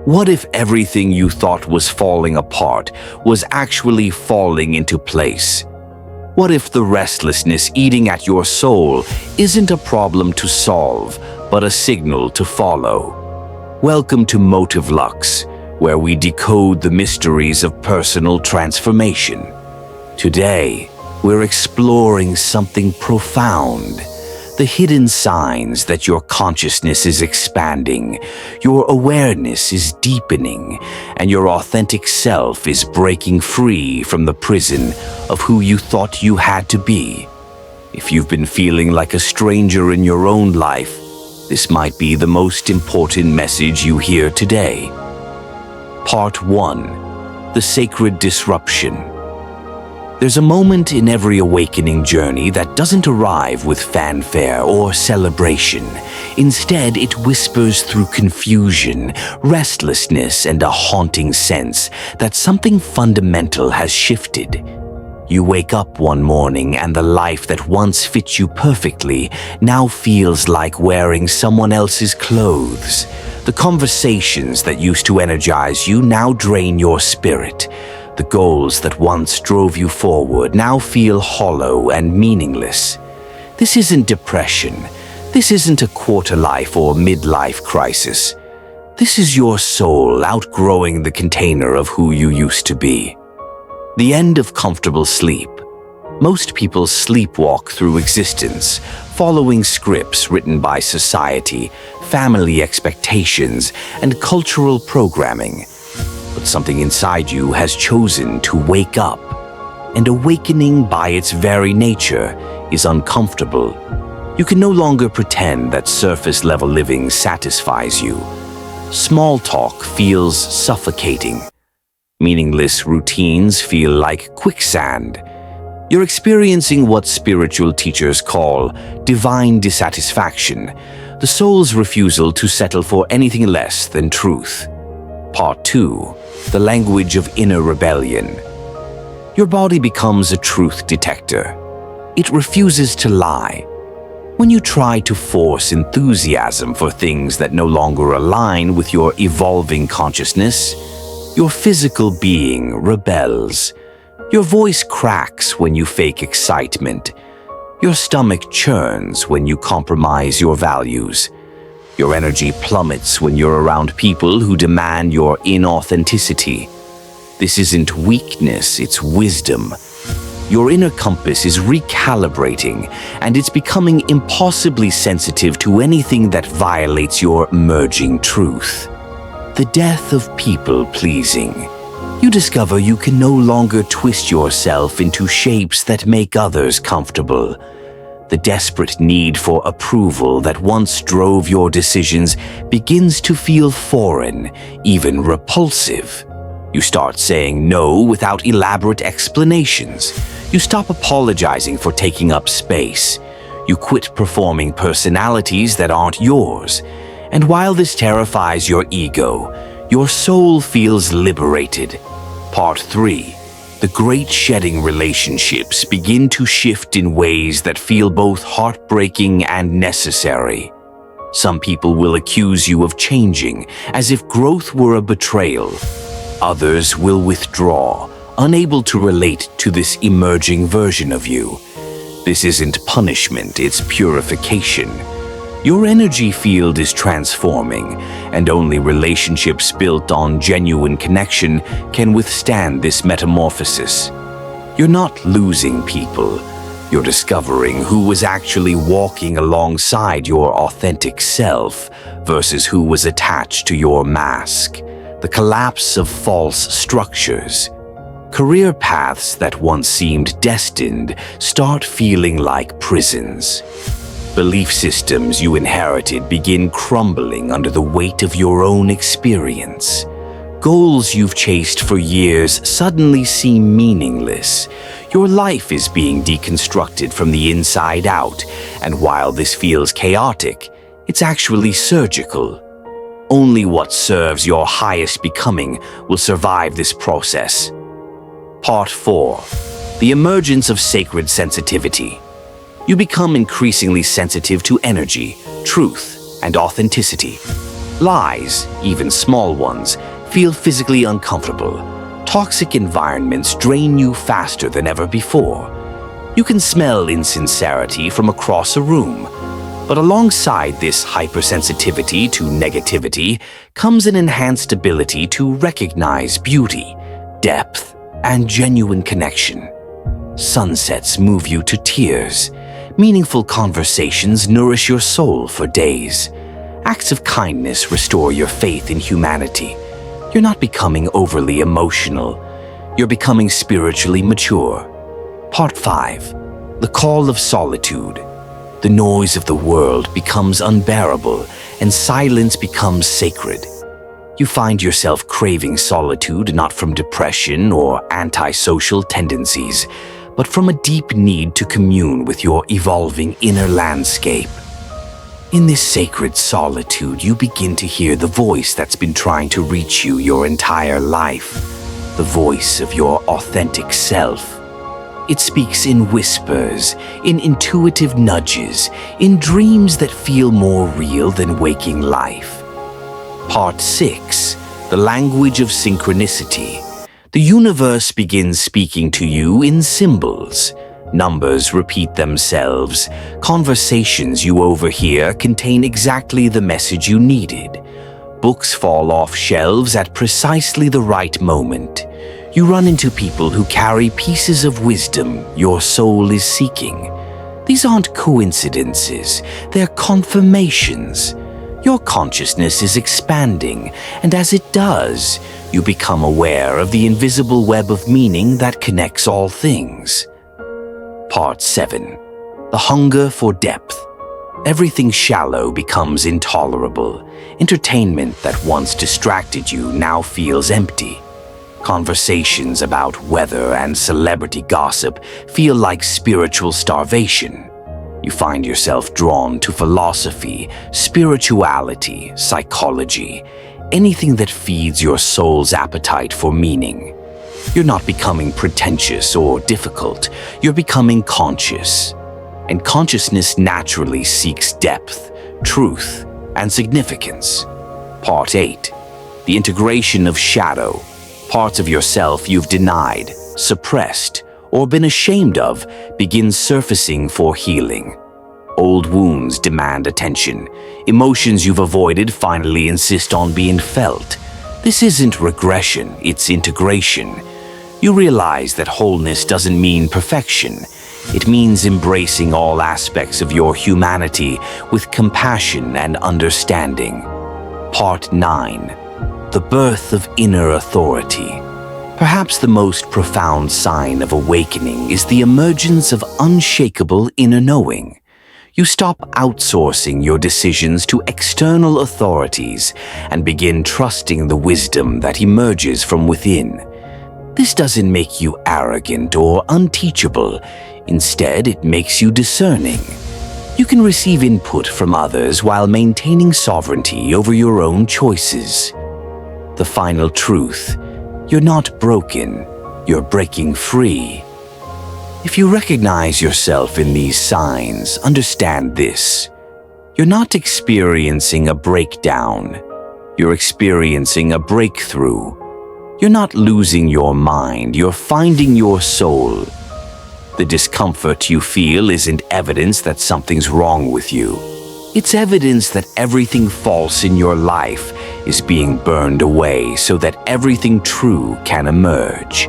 What if everything you thought was falling apart was actually falling into place? What if the restlessness eating at your soul isn't a problem to solve, but a signal to follow? Welcome to Motive Lux, where we decode the mysteries of personal transformation. Today, we're exploring something profound. The hidden signs that your consciousness is expanding, your awareness is deepening, and your authentic self is breaking free from the prison of who you thought you had to be. If you've been feeling like a stranger in your own life, this might be the most important message you hear today. Part 1. The Sacred Disruption. There's a moment in every awakening journey that doesn't arrive with fanfare or celebration. Instead, it whispers through confusion, restlessness, and a haunting sense that something fundamental has shifted. You wake up one morning and the life that once fit you perfectly now feels like wearing someone else's clothes. The conversations that used to energize you now drain your spirit. The goals that once drove you forward now feel hollow and meaningless. This isn't depression. This isn't a quarter-life or midlife crisis. This is your soul outgrowing the container of who you used to be. The end of comfortable sleep. Most people sleepwalk through existence, following scripts written by society, family expectations, and cultural programming. But something inside you has chosen to wake up. And awakening by its very nature is uncomfortable. You can no longer pretend that surface-level living satisfies you. Small talk feels suffocating. Meaningless routines feel like quicksand. You're experiencing what spiritual teachers call divine dissatisfaction, the soul's refusal to settle for anything less than truth. Part 2. The Language of Inner Rebellion. Your body becomes a truth detector. It refuses to lie. When you try to force enthusiasm for things that no longer align with your evolving consciousness, your physical being rebels. Your voice cracks when you fake excitement. Your stomach churns when you compromise your values. Your energy plummets when you're around people who demand your inauthenticity. This isn't weakness, it's wisdom. Your inner compass is recalibrating, and it's becoming impossibly sensitive to anything that violates your emerging truth. The death of people-pleasing. You discover you can no longer twist yourself into shapes that make others comfortable. The desperate need for approval that once drove your decisions begins to feel foreign, even repulsive. You start saying no without elaborate explanations. You stop apologizing for taking up space. You quit performing personalities that aren't yours. And while this terrifies your ego, your soul feels liberated. Part 3. The great shedding relationships begin to shift in ways that feel both heartbreaking and necessary. Some people will accuse you of changing, as if growth were a betrayal. Others will withdraw, unable to relate to this emerging version of you. This isn't punishment, it's purification. Your energy field is transforming, and only relationships built on genuine connection can withstand this metamorphosis. You're not losing people. You're discovering who was actually walking alongside your authentic self versus who was attached to your mask. The collapse of false structures. Career paths that once seemed destined start feeling like prisons. Belief systems you inherited begin crumbling under the weight of your own experience. Goals you've chased for years suddenly seem meaningless. Your life is being deconstructed from the inside out, and while this feels chaotic, it's actually surgical. Only what serves your highest becoming will survive this process. Part 4. The Emergence of Sacred Sensitivity. You become increasingly sensitive to energy, truth, and authenticity. Lies, even small ones, feel physically uncomfortable. Toxic environments drain you faster than ever before. You can smell insincerity from across a room. But alongside this hypersensitivity to negativity comes an enhanced ability to recognize beauty, depth, and genuine connection. Sunsets move you to tears. Meaningful conversations nourish your soul for days. Acts of kindness restore your faith in humanity. You're not becoming overly emotional. You're becoming spiritually mature. Part 5. The Call of Solitude. The noise of the world becomes unbearable, and silence becomes sacred. You find yourself craving solitude not from depression or antisocial tendencies, but from a deep need to commune with your evolving inner landscape. In this sacred solitude, you begin to hear the voice that's been trying to reach you your entire life, the voice of your authentic self. It speaks in whispers, in intuitive nudges, in dreams that feel more real than waking life. Part 6. The Language of Synchronicity. The universe begins speaking to you in symbols. Numbers repeat themselves. Conversations you overhear contain exactly the message you needed. Books fall off shelves at precisely the right moment. You run into people who carry pieces of wisdom your soul is seeking. These aren't coincidences, they're confirmations. Your consciousness is expanding, and as it does, you become aware of the invisible web of meaning that connects all things. Part 7. The Hunger for Depth. Everything shallow becomes intolerable. Entertainment that once distracted you now feels empty. Conversations about weather and celebrity gossip feel like spiritual starvation. You find yourself drawn to philosophy, spirituality, psychology, anything that feeds your soul's appetite for meaning. You're not becoming pretentious or difficult, you're becoming conscious. And consciousness naturally seeks depth, truth, and significance. Part 8. The Integration of Shadow. Parts of yourself you've denied, suppressed, or been ashamed of begin surfacing for healing. Old wounds demand attention. Emotions you've avoided finally insist on being felt. This isn't regression, it's integration. You realize that wholeness doesn't mean perfection. It means embracing all aspects of your humanity with compassion and understanding. Part 9. The Birth of Inner Authority. Perhaps the most profound sign of awakening is the emergence of unshakable inner knowing. You stop outsourcing your decisions to external authorities and begin trusting the wisdom that emerges from within. This doesn't make you arrogant or unteachable. Instead, it makes you discerning. You can receive input from others while maintaining sovereignty over your own choices. The final truth: you're not broken, you're breaking free. If you recognize yourself in these signs, understand this. You're not experiencing a breakdown, you're experiencing a breakthrough. You're not losing your mind, you're finding your soul. The discomfort you feel isn't evidence that something's wrong with you. It's evidence that everything false in your life is being burned away so that everything true can emerge.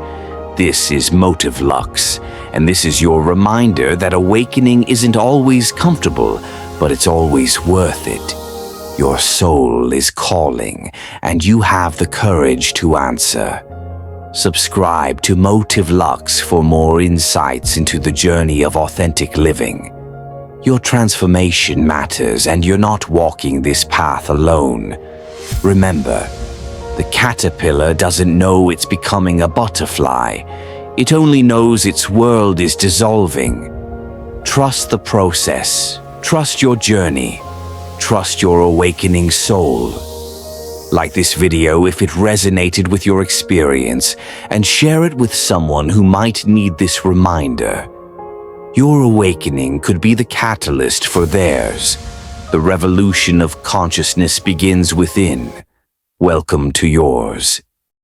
This is Motive Lux, and this is your reminder that awakening isn't always comfortable, but it's always worth it. Your soul is calling, and you have the courage to answer. Subscribe to Motive Lux for more insights into the journey of authentic living. Your transformation matters, and you're not walking this path alone. Remember, the caterpillar doesn't know it's becoming a butterfly. It only knows its world is dissolving. Trust the process. Trust your journey. Trust your awakening soul. Like this video if it resonated with your experience, and share it with someone who might need this reminder. Your awakening could be the catalyst for theirs. The revolution of consciousness begins within. Welcome to yours.